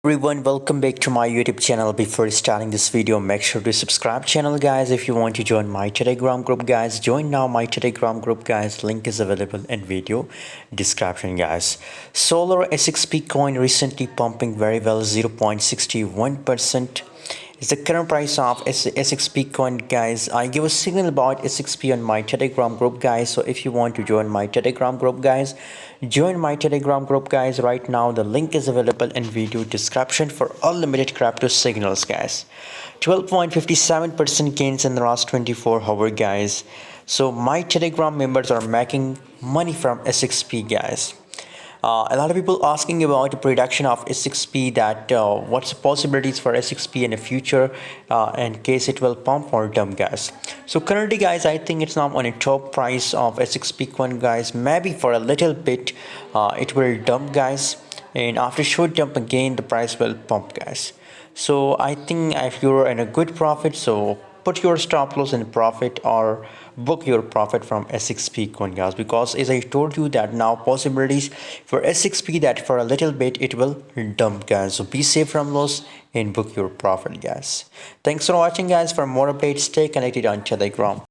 Everyone, welcome back to my YouTube channel. Before starting this video, make sure to subscribe channel, guys. If you want to join my Telegram group, guys, join now my Telegram group, guys. Link is available in video description, guys. Solar SXP coin recently pumping very well, 0.61%. Is the current price of SXP coin, guys. I give a signal about SXP on my Telegram group, guys. So if you want to join my Telegram group, guys, join my Telegram group, guys. Right now the link is available in video description for unlimited crypto signals, guys. 12.57% gains in the last 24 hours, guys. So my Telegram members are making money from SXP, guys. A lot of people asking about the prediction of SXP, that what's the possibilities for SXP in the future in case it will pump or dump, guys. So currently, guys, I think it's not on a top price of SXP coin, guys. Maybe for a little bit it will dump, guys, and after short dump again the price will pump, guys. So I think if you're in a good profit, so put your stop loss in profit or book your profit from SXP coin, guys, because as I told you that now possibilities for SXP that for a little bit it will dump, guys. So be safe from loss and book your profit, guys. Thanks for watching, guys. For more updates, stay connected on Telegram.